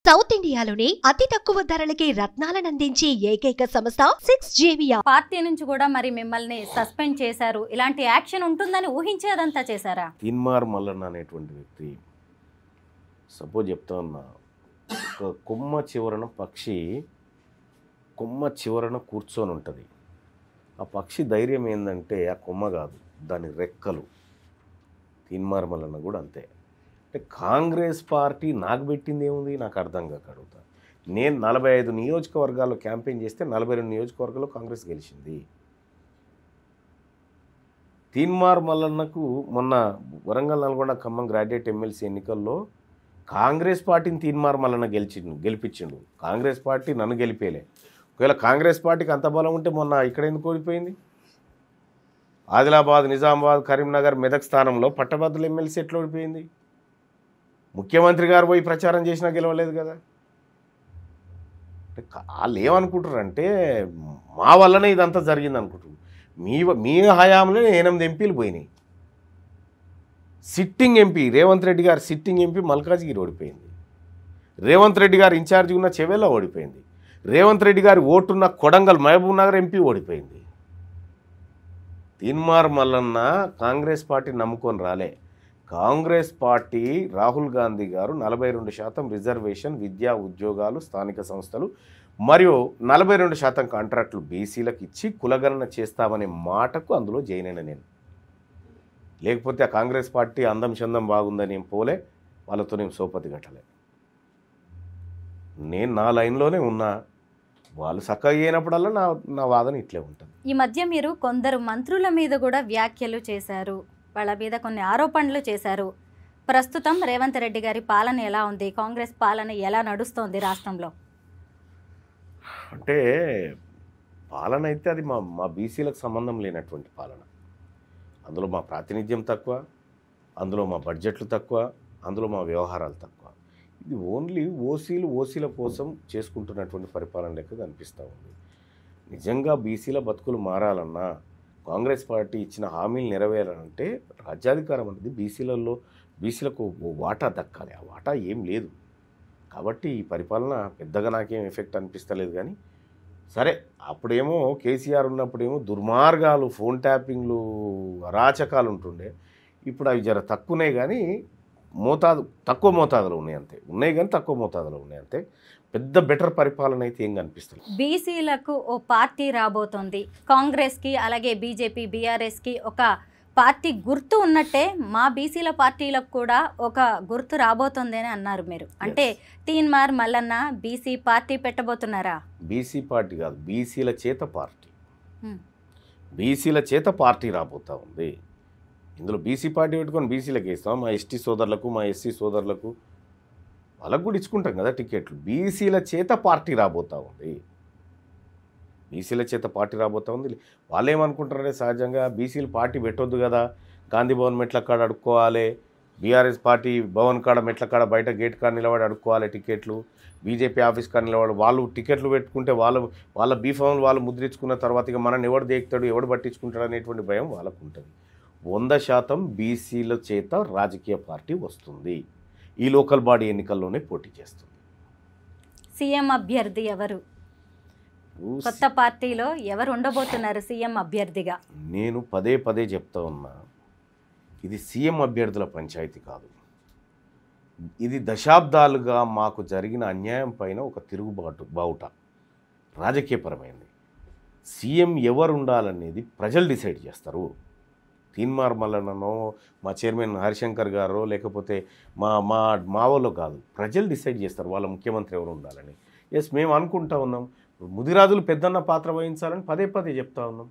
South ఇండియాలోనే అతి తక్కువ ధరలకి రత్నాలను అందించే ఏకైక సంస్థ 6JVR. పార్టీ నుంచి కూడా మరి మిమ్మల్ని సస్పెండ్ చేశారు, ఇలాంటి యాక్షన్ ఉంటుందని ఊహించేదంతా చేశారా? తీన్మార్ మల్లన్న అనేటువంటి వ్యక్తి సపోజ్ చెప్తా ఉన్నా, ఒక కొమ్మ చివరన కూర్చొని ఉంటుంది. ఆ పక్షి ధైర్యం ఏంటంటే ఆ కొమ్మ కాదు, దాని రెక్కలు. తీన్మార్ మల్లన్న కూడా అంతే. అంటే కాంగ్రెస్ పార్టీ నాకు పెట్టింది ఏముంది నాకు అర్థం కాక అడుగుతా. నేను 45 నియోజకవర్గాల్లో క్యాంపెయిన్ చేస్తే 42 నియోజకవర్గాల్లో కాంగ్రెస్ గెలిచింది. తీన్మార్ మల్లన్నకు మొన్న వరంగల్, నల్గొండ, ఖమ్మం గ్రాడ్యుయేట్ ఎమ్మెల్సీ ఎన్నికల్లో కాంగ్రెస్ పార్టీని తీన్మార్ మల్లన్న గెలిపించిండు. కాంగ్రెస్ పార్టీ నన్ను గెలిపేలే. ఒకవేళ కాంగ్రెస్ పార్టీకి అంత బలం ఉంటే మొన్న ఇక్కడ ఎందుకు ఓడిపోయింది? ఆదిలాబాద్, నిజామాబాద్, కరీంనగర్, మెదక్ స్థానంలో పట్టభద్రుల ఎమ్మెల్సీ ఎట్లా ఓడిపోయింది? ముఖ్యమంత్రి గారు పోయి ప్రచారం చేసినా గెలవలేదు కదా. వాళ్ళు ఏమనుకుంటారంటే మా వల్లనే ఇదంతా జరిగింది అనుకుంటారు. మీ హయాంలో 8 ఎంపీలు పోయినాయి. సిట్టింగ్ ఎంపీ రేవంత్ రెడ్డి గారు, సిట్టింగ్ ఎంపీ మల్కాజ్గిరి ఓడిపోయింది. రేవంత్ రెడ్డి గారు ఇన్ఛార్జి ఉన్న చెవెల్ల ఓడిపోయింది. రేవంత్ రెడ్డి గారి ఓటున్న కొడంగల్, మహబూబ్ నగర్ ఎంపీ ఓడిపోయింది. తీన్మార్ మల్లన్న కాంగ్రెస్ పార్టీ నమ్ముకొని రాలే. కాంగ్రెస్ పార్టీ రాహుల్ గాంధీ గారు 42% రిజర్వేషన్, విద్యా, ఉద్యోగాలు, స్థానిక సంస్థలు మరియు 42% కాంట్రాక్టులు బీసీలకు ఇచ్చి కులగణన చేస్తామనే మాటకు అందులో జాయిన్ అయిన నేను. లేకపోతే ఆ కాంగ్రెస్ పార్టీ అందం చందం బాగుందని ఏం పోలే, వాళ్ళతో నేను సోపతి కట్టలే. నేను నా లైన్లోనే ఉన్నా. వాళ్ళు చక్కగా అయినప్పుడల్లా నా వాదన ఇట్లే ఉంటుంది. ఈ మధ్య మీరు కొందరు మంత్రుల మీద కూడా వ్యాఖ్యలు చేశారు, వాళ్ళ మీద కొన్ని ఆరోపణలు చేశారు. ప్రస్తుతం రేవంత్ రెడ్డి గారి పాలన ఎలా ఉంది? కాంగ్రెస్ పాలన ఎలా నడుస్తోంది రాష్ట్రంలో? అంటే పాలన అయితే అది మా బీసీలకు సంబంధం లేనటువంటి పాలన. అందులో మా ప్రాతినిధ్యం తక్కువ, అందులో మా బడ్జెట్లు తక్కువ, అందులో మా వ్యవహారాలు తక్కువ. ఇది ఓన్లీ ఓసీల కోసం చేసుకుంటున్నటువంటి పరిపాలన లెక్క కనిపిస్తూ ఉంది. నిజంగా బీసీల బతుకులు మారాలన్నా, కాంగ్రెస్ పార్టీ ఇచ్చిన హామీలు నెరవేరాలంటే రాజ్యాధికారం అనేది బీసీలకు వాటా దక్కాలి. ఆ వాటా ఏం లేదు. కాబట్టి ఈ పరిపాలన పెద్దగా నాకేం ఎఫెక్ట్ అనిపిస్తలేదు. కానీ సరే, అప్పుడేమో కేసీఆర్ ఉన్నప్పుడేమో దుర్మార్గాలు, ఫోన్ ట్యాపింగ్లు, అరాచకాలు ఉంటుండే. ఇప్పుడు అవి జర తక్కువనే, కానీ తక్కువ మోతాదులో ఉన్నాయి అంతే. ఉన్నాయి కానీ తక్కువ మోతాదులో ఉన్నాయి అంతే. పెద్ద బెటర్ పరిపాలన అయితే ఏం కనిపిస్తుంది. బీసీలకు ఓ పార్టీ రాబోతోంది. కాంగ్రెస్కి అలాగే బీజేపీ, బీఆర్ఎస్కి ఒక పార్టీ గుర్తు ఉన్నట్టే మా బీసీల పార్టీలకు కూడా ఒక గుర్తు రాబోతుంది అని అన్నారు మీరు. అంటే తీన్మార్ మల్లన్న బీసీ పార్టీ పెట్టబోతున్నారా? బీసీ పార్టీ కాదు, బీసీల చేత పార్టీ. బీసీల చేత పార్టీ రాబోతా ఉంది. ఇందులో బీసీ పార్టీ పెట్టుకొని బీసీలకు వేస్తాం. మా ఎస్టీ సోదరులకు, మా ఎస్సీ సోదరులకు వాళ్ళకు కూడా ఇచ్చుకుంటాం కదా టికెట్లు. బీసీల చేత పార్టీ రాబోతూ ఉంది. బీసీల చేత పార్టీ రాబోతూ ఉంది. వాళ్ళు ఏమనుకుంటారంటే సహజంగా బీసీలు పార్టీ పెట్టొద్దు కదా, గాంధీ భవన్ మెట్ల కాడ అడుక్కోవాలి, బీఆర్ఎస్ పార్టీ భవన్ కాడ మెట్ల కాడ బయట గేట్ కాడ నిలబడి అడుక్కోవాలి టికెట్లు, బీజేపీ ఆఫీస్ కాడ నిలబడి వాళ్ళు టికెట్లు పెట్టుకుంటే వాళ్ళ బీఫామ్లు వాళ్ళు ముద్రించుకున్న తర్వాత ఇక మనని ఎవడు దేకుతాడు, ఎవడు పట్టించుకుంటాడు అనేటువంటి భయం వాళ్ళకు ఉంటుంది. 100% బీసీల చేత రాజకీయ పార్టీ వస్తుంది. ఈ లోకల్ బాడీ ఎన్నికల్లోనే పోటీ చేస్తుంది. సీఎం అభ్యర్థి ఎవరు? కొత్త పార్టీలో ఎవరు ఉండబోతున్నారు సీఎం అభ్యర్థిగా? నేను పదే చెప్తా ఉన్నా, ఇది సీఎం అభ్యర్థుల పంచాయతీ కాదు. ఇది దశాబ్దాలుగా మాకు జరిగిన అన్యాయం పైన ఒక బావుట రాజకీయపరమైంది. సీఎం ఎవరు ఉండాలనేది ప్రజలు డిసైడ్ చేస్తారు. తీన్మార్ మల్లన్ననో, మా చైర్మన్ హరిశంకర్ గారో, లేకపోతే మా వాళ్ళు కాదు, ప్రజలు డిసైడ్ చేస్తారు వాళ్ళ ముఖ్యమంత్రి ఎవరు ఉండాలని. ఎస్, మేము అనుకుంటా ఉన్నాం ముదిరాజులు పెద్దన్న పాత్ర వహించాలని పదే చెప్తా ఉన్నాం.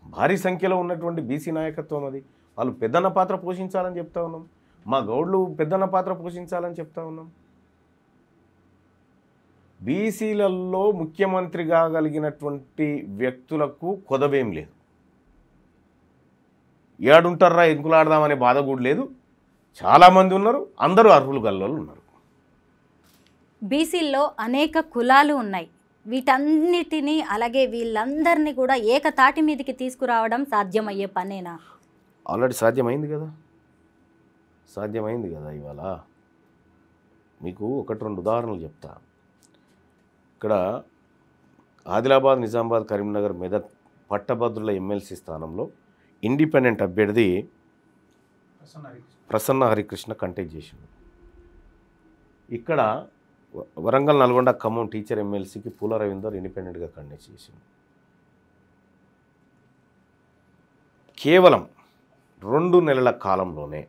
భారీ సంఖ్యలో ఉన్నటువంటి బీసీ నాయకత్వం అది, వాళ్ళు పెద్దన్న పాత్ర పోషించాలని చెప్తా ఉన్నాం. మా గౌడ్లు పెద్దన్న పాత్ర పోషించాలని చెప్తా ఉన్నాం. బీసీలలో ముఖ్యమంత్రి కాగలిగినటువంటి వ్యక్తులకు కొదవేం లేదు. ఏడుంటారా ఎన్కులాడదామనే బాధ కూడా లేదు. చాలామంది ఉన్నారు, అందరూ అర్హులు గల్లోళ్ళు ఉన్నారు. బీసీల్లో అనేక కులాలు ఉన్నాయి. వీటన్నిటినీ అలాగే వీళ్ళందరినీ కూడా ఏకతాటి మీదకి తీసుకురావడం సాధ్యమయ్యే పనేనా? ఆల్రెడీ సాధ్యమైంది కదా. ఇవాళ మీకు ఒకటి రెండు ఉదాహరణలు చెప్తా. ఇక్కడ ఆదిలాబాద్, నిజామాబాద్, కరీంనగర్, మెదక్ పట్టభద్రుల ఎమ్మెల్సీ స్థానంలో ఇండిపెండెంట్ అభ్యర్థి ప్రసన్న హరికృష్ణ కంటెస్ట్ చేసిండు. ఇక్కడ వరంగల్, నల్గొండ, ఖమ్మం టీచర్ ఎమ్మెల్సీకి పూల రవీందర్ ఇండిపెండెంట్గా కంటెస్ట్ చేసిండు. కేవలం 2 నెలల కాలంలోనే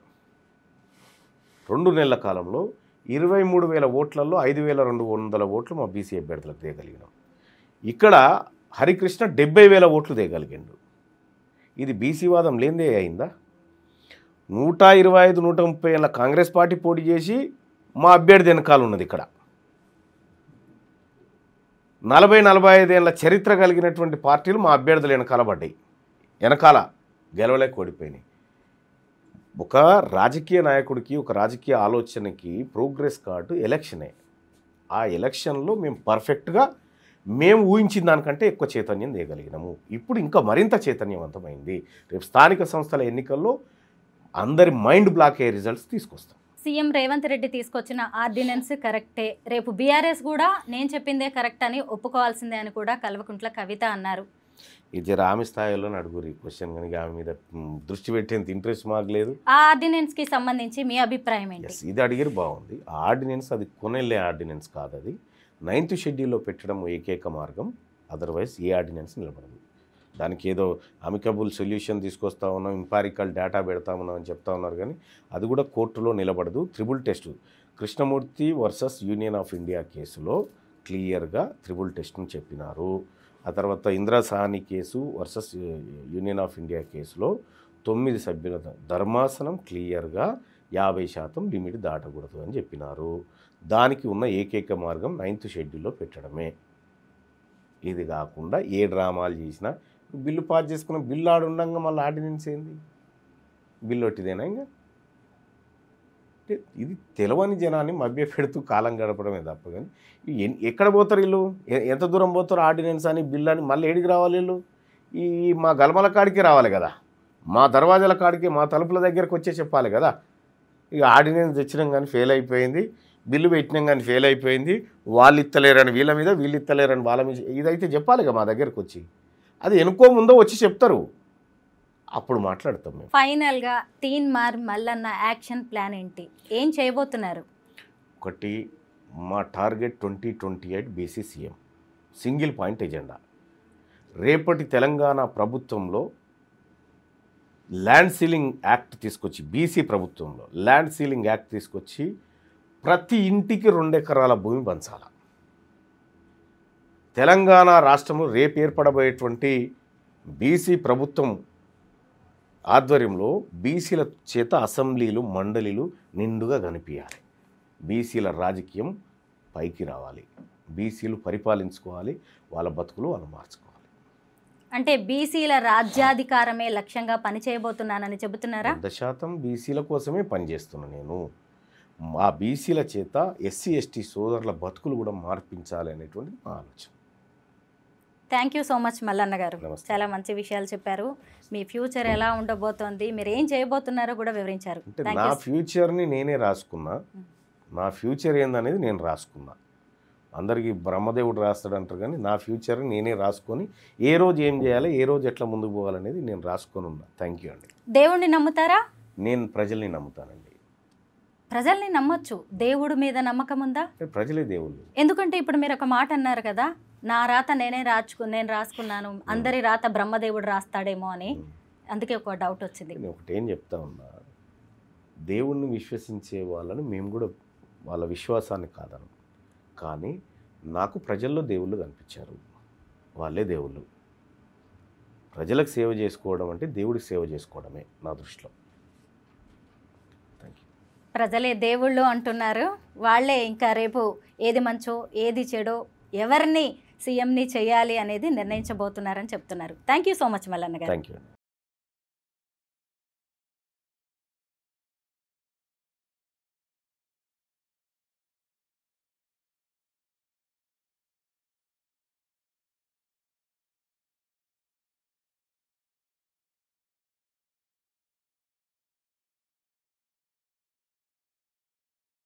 23,000 ఓట్లలో 5,200 ఓట్లు మా బీసీ అభ్యర్థులకు తేగలిగినాం. ఇక్కడ హరికృష్ణ 70,000 ఓట్లు తేగలిగిండు. ఇది బీసీ వాదం లేనిదే అయిందా? 125, 130 ఏళ్ళ కాంగ్రెస్ పార్టీ పోటీ చేసి మా అభ్యర్థి వెనకాల ఉన్నది. ఇక్కడ 40-45 ఏళ్ళ చరిత్ర కలిగినటువంటి పార్టీలు మా అభ్యర్థులు వెనకాల గెలవలేక ఓడిపోయినాయి. ఒక రాజకీయ నాయకుడికి, ఒక రాజకీయ ఆలోచనకి ప్రోగ్రెస్ కార్డు ఎలక్షనే. ఆ ఎలక్షన్లో మేము పర్ఫెక్ట్గా మేము ఊహించిన దానికంటే ఎక్కువ చైతన్యం తేగలిగినాము. ఇప్పుడు ఇంకా మరింత చైతన్యవంతమైంది. రేపు స్థానిక సంస్థల ఎన్నికల్లో అందరి మైండ్ బ్లాక్ అయ్యే రిజల్ట్స్ తీసుకొస్తాం. సీఎం రేవంత్ రెడ్డి తీసుకొచ్చిన ఆర్డినెన్స్ కరెక్టే, రేపు బీఆర్ఎస్ కూడా నేను చెప్పిందే కరెక్ట్ అని ఒప్పుకోవాల్సిందే అని కూడా కల్వకుంట్ల కవిత అన్నారు. ఇది ఆమె స్థాయిలో అడుగురు ఈ క్వశ్చన్, కనుక ఆమె మీద దృష్టి పెట్టేంత ఇంట్రెస్ట్ మాకు లేదు. ఆ ఆర్డినెన్స్కి సంబంధించి మీ అభిప్రాయం ఏంటి? ఇది అడిగిరు బాగుంది. ఆ ఆర్డినెన్స్ అది కొనెళ్ళే ఆర్డినెన్స్ కాదు. అది 9th షెడ్యూల్లో పెట్టడం ఏకైక మార్గం. అదర్వైజ్ ఏ ఆర్డినెన్స్ నిలబడదు. దానికి ఏదో అమికబుల్ సొల్యూషన్ తీసుకొస్తా ఉన్నాం, ఇంపారికల్ డేటా పెడతా ఉన్నాం అని చెప్తా ఉన్నారు. కానీ అది కూడా కోర్టులో నిలబడదు. Triple test Krishnamurthy versus Union of India కేసులో క్లియర్గా త్రిబుల్ టెస్ట్ని చెప్పినారు. ఆ తర్వాత ఇందిరా సాహ్ని కేసు వర్సెస్ యూనియన్ ఆఫ్ ఇండియా కేసులో 9 సభ్యుల ధర్మాసనం క్లియర్గా 50% లిమిట్ దాటకూడదు అని చెప్పినారు. దానికి ఉన్న ఏకైక మార్గం 9th షెడ్యూల్లో పెట్టడమే. ఇది కాకుండా ఏ డ్రామాలు చేసినా బిల్లు పాస్ చేసుకున్న బిల్లు ఆడు ఉండగా మళ్ళీ ఆర్డినెన్స్ ఏంది? బిల్లు ఒట్టిదేనా? ఇంకా ఇది తెలవని జనాన్ని మభ్య పెడుతూ కాలం గడపడమే తప్ప. కానీ ఎక్కడ పోతారు వీళ్ళు? ఎంత దూరం పోతారు? ఆర్డినెన్స్ అని, బిల్లు అని మళ్ళీ ఏడికి రావాలి వీళ్ళు? ఈ మా గల్మల కాడికి రావాలి కదా, మా దర్వాజాల కాడికి, మా తలుపుల దగ్గరకు వచ్చే చెప్పాలి కదా. ఇక ఆర్డినెన్స్ తెచ్చినాం కానీ ఫెయిల్ అయిపోయింది, బిల్లు పెట్టినాం కానీ ఫెయిల్ అయిపోయింది, వాళ్ళు ఇత్తలేరని వీళ్ళ మీద, వీళ్ళు ఇత్తలేరని వాళ్ళ మీద, ఇదైతే చెప్పాలి కదా మా దగ్గరకు వచ్చి. అది ఎనుకో ముందో వచ్చి చెప్తారు, అప్పుడు మాట్లాడతాం మేము. ఫైనల్గా తీన్మార్ మల్లన్న యాక్షన్ ప్లాన్ ఏంటి? ఏం చేయబోతున్నారు? ఒకటి, మా target 2028 BC CM, single point agenda. రేపటి తెలంగాణ ప్రభుత్వంలో ల్యాండ్ సీలింగ్ యాక్ట్ తీసుకొచ్చి, బీసీ ప్రభుత్వంలో ల్యాండ్ సీలింగ్ యాక్ట్ తీసుకొచ్చి ప్రతి ఇంటికి 2 ఎకరాల భూమి పంచాల. తెలంగాణ రాష్ట్రంలో రేపు ఏర్పడబోయేటువంటి బీసీ ప్రభుత్వం ఆధ్వర్యంలో బీసీల చేత అసెంబ్లీలు, మండలిలు నిండుగా కనిపించాలి. బీసీల రాజకీయం పైకి రావాలి, బీసీలు పరిపాలించుకోవాలి, వాళ్ళ బతుకులు వాళ్ళు మార్చుకోవాలి. అంటే బీసీల రాజ్యాధికారమే లక్ష్యంగా పనిచేయబోతున్నానని చెబుతున్నారా? 100% బీసీల కోసమే పనిచేస్తున్నా నేను. మా బీసీల చేత ఎస్సీ ఎస్టీ సోదరుల బతుకులు కూడా మార్పించాలి అనేటువంటి మా ఆలోచన. Thank you so much Mallanna గారు, నమస్తే. చాలా మంచి విషయాలు చెప్పారు. మీ ఫ్యూచర్ ఎలా ఉండబోతోంది, మీరు ఏం చేయబోతున్నారో కూడా వివరించారు. అంటే నా ఫ్యూచర్ని నేనే రాసుకున్నా, నా ఫ్యూచర్ ఏందనేది నేను రాసుకున్నా. అందరికీ బ్రహ్మదేవుడు రాస్తాడు అంటారు, కానీ నా ఫ్యూచర్ని నేనే రాసుకొని ఏ రోజు ఏం చేయాలి, ఏ రోజు ఎట్లా ముందుకు పోవాలనేది నేను రాసుకొని ఉన్నా. థ్యాంక్ యూ అండి. దేవుణ్ణి నమ్ముతారా? నేను ప్రజల్ని నమ్ముతానండి. ప్రజల్ని నమ్మొచ్చు, దేవుడి మీద నమ్మకం ఉందా? ప్రజలే దేవుళ్ళు. ఎందుకంటే ఇప్పుడు మీరు ఒక మాట అన్నారు కదా, నా రాత నేను రాసుకున్నాను, అందరి రాత బ్రహ్మదేవుడు రాస్తాడేమో అని. అందుకే ఒక డౌట్ వచ్చింది. నేను ఒకటేం చెప్తా ఉన్నా, దేవుణ్ణి విశ్వసించే వాళ్ళని మేము కూడా వాళ్ళ విశ్వాసాన్ని కాదను, కానీ నాకు ప్రజల్లో దేవుళ్ళు కనిపించారు, వాళ్ళే దేవుళ్ళు. ప్రజలకు సేవ చేసుకోవడం అంటే దేవుడికి సేవ చేసుకోవడమే నా దృష్టిలో. Thank you. ప్రజలే దేవుళ్ళు అంటున్నారు, వాళ్ళే ఇంకా రేపు ఏది మంచో ఏది చెడో ఎవరిని సీఎంని చేయాలి అనేది నిర్ణయించబోతున్నారని చెప్తున్నారు. Thank you so much Mallanna garu. Thank you.